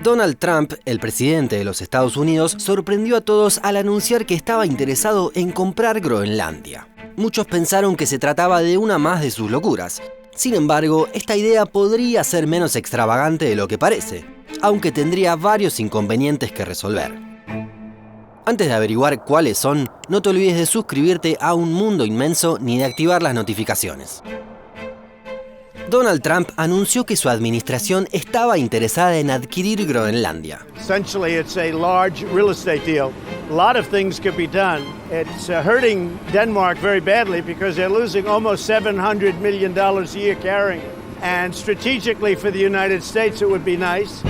Donald Trump, el presidente de los Estados Unidos, sorprendió a todos al anunciar que estaba interesado en comprar Groenlandia. Muchos pensaron que se trataba de una más de sus locuras. Sin embargo, esta idea podría ser menos extravagante de lo que parece, aunque tendría varios inconvenientes que resolver. Antes de averiguar cuáles son, no te olvides de suscribirte a Un Mundo Inmenso ni de activar las notificaciones. Donald Trump anunció que su administración estaba interesada en adquirir Groenlandia. Essentially, it's a large real estate deal. A lot of things could be done. It's hurting Denmark very badly because they're losing almost $700 million a year carrying it. And strategically for the United States, it would be nice.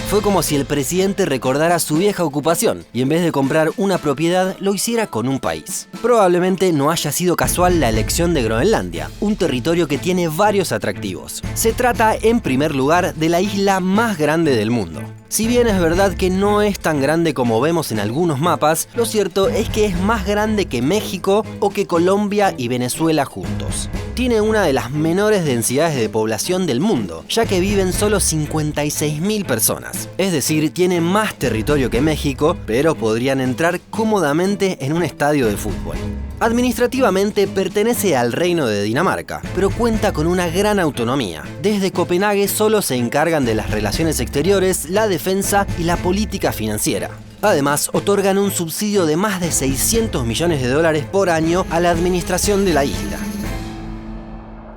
Fue como si el presidente recordara su vieja ocupación y en vez de comprar una propiedad, lo hiciera con un país. Probablemente no haya sido casual la elección de Groenlandia, un territorio que tiene varios atractivos. Se trata, en primer lugar, de la isla más grande del mundo. Si bien es verdad que no es tan grande como vemos en algunos mapas, lo cierto es que es más grande que México o que Colombia y Venezuela juntos. Tiene una de las menores densidades de población del mundo, ya que viven solo 56.000 personas. Es decir, tiene más territorio que México, pero podrían entrar cómodamente en un estadio de fútbol. Administrativamente pertenece al Reino de Dinamarca, pero cuenta con una gran autonomía. Desde Copenhague solo se encargan de las relaciones exteriores, la defensa y la política financiera. Además, otorgan un subsidio de más de $600 millones por año a la administración de la isla.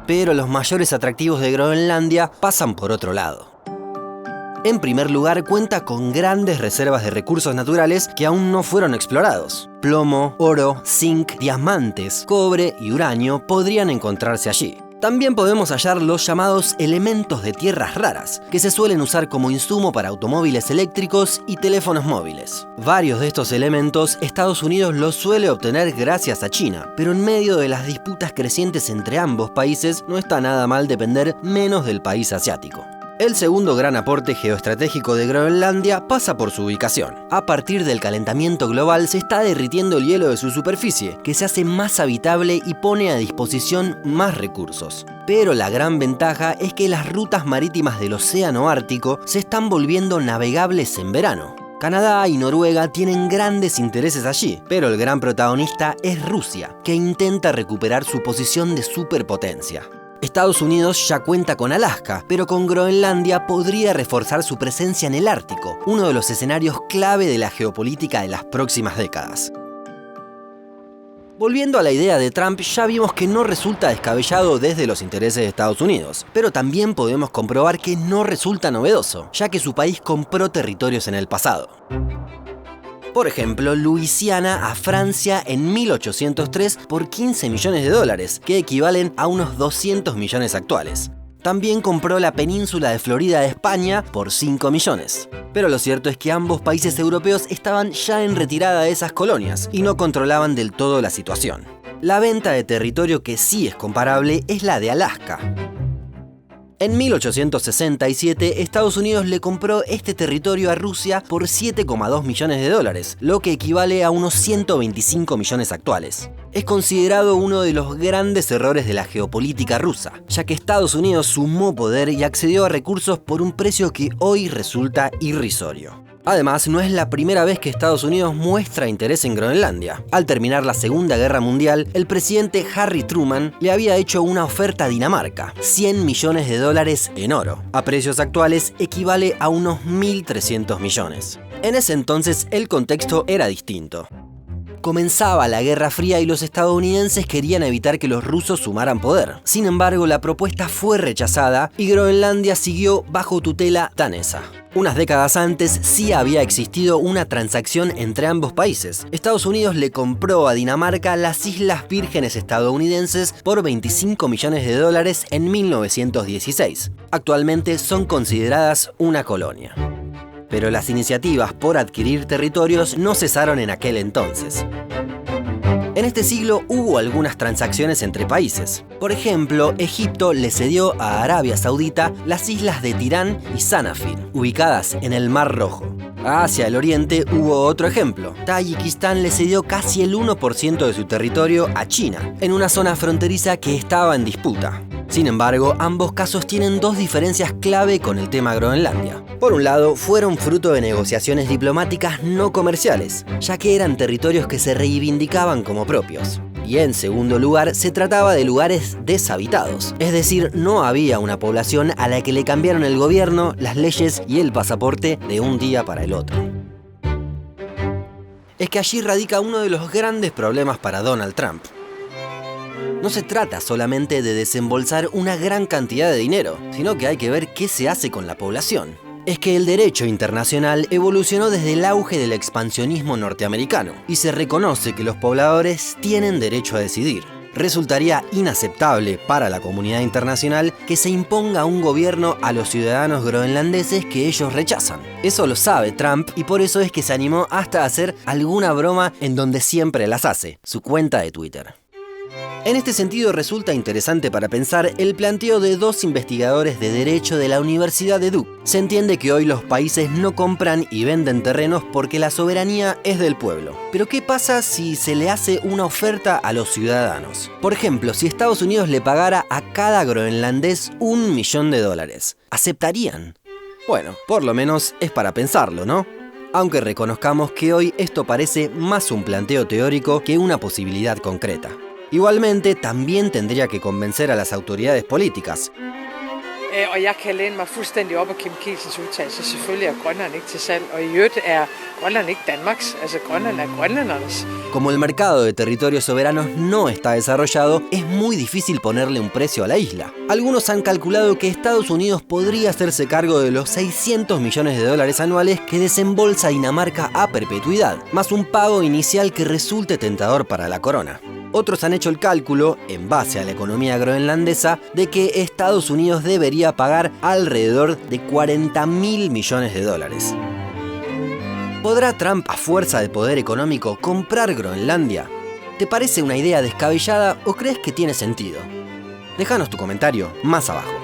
Pero los mayores atractivos de Groenlandia pasan por otro lado. En primer lugar, cuenta con grandes reservas de recursos naturales que aún no fueron explorados. Plomo, oro, zinc, diamantes, cobre y uranio podrían encontrarse allí. También podemos hallar los llamados elementos de tierras raras, que se suelen usar como insumo para automóviles eléctricos y teléfonos móviles. Varios de estos elementos Estados Unidos los suele obtener gracias a China, pero en medio de las disputas crecientes entre ambos países no está nada mal depender menos del país asiático. El segundo gran aporte geoestratégico de Groenlandia pasa por su ubicación. A partir del calentamiento global se está derritiendo el hielo de su superficie, que se hace más habitable y pone a disposición más recursos. Pero la gran ventaja es que las rutas marítimas del Océano Ártico se están volviendo navegables en verano. Canadá y Noruega tienen grandes intereses allí, pero el gran protagonista es Rusia, que intenta recuperar su posición de superpotencia. Estados Unidos ya cuenta con Alaska, pero con Groenlandia podría reforzar su presencia en el Ártico, uno de los escenarios clave de la geopolítica de las próximas décadas. Volviendo a la idea de Trump, ya vimos que no resulta descabellado desde los intereses de Estados Unidos, pero también podemos comprobar que no resulta novedoso, ya que su país compró territorios en el pasado. Por ejemplo, Luisiana a Francia en 1803 por $15 millones, que equivalen a unos 200 millones actuales. También compró la península de Florida de España por 5 millones. Pero lo cierto es que ambos países europeos estaban ya en retirada de esas colonias y no controlaban del todo la situación. La venta de territorio que sí es comparable es la de Alaska. En 1867, Estados Unidos le compró este territorio a Rusia por $7,2 millones, lo que equivale a unos 125 millones actuales. Es considerado uno de los grandes errores de la geopolítica rusa, ya que Estados Unidos sumó poder y accedió a recursos por un precio que hoy resulta irrisorio. Además, no es la primera vez que Estados Unidos muestra interés en Groenlandia. Al terminar la Segunda Guerra Mundial, el presidente Harry Truman le había hecho una oferta a Dinamarca, $100 millones en oro. A precios actuales equivale a unos 1.300 millones. En ese entonces el contexto era distinto. Comenzaba la Guerra Fría y los estadounidenses querían evitar que los rusos sumaran poder. Sin embargo, la propuesta fue rechazada y Groenlandia siguió bajo tutela danesa. Unas décadas antes sí había existido una transacción entre ambos países. Estados Unidos le compró a Dinamarca las Islas Vírgenes estadounidenses por $25 millones en 1916. Actualmente son consideradas una colonia. Pero las iniciativas por adquirir territorios no cesaron en aquel entonces. En este siglo hubo algunas transacciones entre países. Por ejemplo, Egipto le cedió a Arabia Saudita las islas de Tirán y Sanafir, ubicadas en el Mar Rojo. Hacia el oriente hubo otro ejemplo. Tayikistán le cedió casi el 1% de su territorio a China, en una zona fronteriza que estaba en disputa. Sin embargo, ambos casos tienen dos diferencias clave con el tema Groenlandia. Por un lado, fueron fruto de negociaciones diplomáticas no comerciales, ya que eran territorios que se reivindicaban como propios. Y en segundo lugar, se trataba de lugares deshabitados, es decir, no había una población a la que le cambiaron el gobierno, las leyes y el pasaporte de un día para el otro. Es que allí radica uno de los grandes problemas para Donald Trump. No se trata solamente de desembolsar una gran cantidad de dinero, sino que hay que ver qué se hace con la población. Es que el derecho internacional evolucionó desde el auge del expansionismo norteamericano y se reconoce que los pobladores tienen derecho a decidir. Resultaría inaceptable para la comunidad internacional que se imponga un gobierno a los ciudadanos groenlandeses que ellos rechazan. Eso lo sabe Trump y por eso es que se animó hasta a hacer alguna broma en donde siempre las hace, su cuenta de Twitter. En este sentido resulta interesante para pensar el planteo de dos investigadores de derecho de la Universidad de Duke. Se entiende que hoy los países no compran y venden terrenos porque la soberanía es del pueblo. Pero ¿qué pasa si se le hace una oferta a los ciudadanos? Por ejemplo, si Estados Unidos le pagara a cada groenlandés $1 millón, ¿aceptarían? Bueno, por lo menos es para pensarlo, ¿no? Aunque reconozcamos que hoy esto parece más un planteo teórico que una posibilidad concreta. Igualmente, también tendría que convencer a las autoridades políticas. Og jeg kan læne mig fuldstændig op af Kim Kielsens udtalelse. Selvfølgelig er Grønland ikke til salg, og i øvrigt er Grønland ikke Danmarks. Altså Grønland er grønlændernes. Como el mercado de territorios soberanos no está desarrollado, es muy difícil ponerle un precio a la isla. Algunos han calculado que Estados Unidos podría hacerse cargo de los $600 millones anuales que desembolsa Dinamarca a perpetuidad, más un pago inicial que resulte tentador para la corona. Otros han hecho el cálculo, en base a la economía groenlandesa, de que Estados Unidos debería pagar alrededor de $40.000 millones. ¿Podrá Trump, a fuerza de poder económico, comprar Groenlandia? ¿Te parece una idea descabellada o crees que tiene sentido? Déjanos tu comentario más abajo.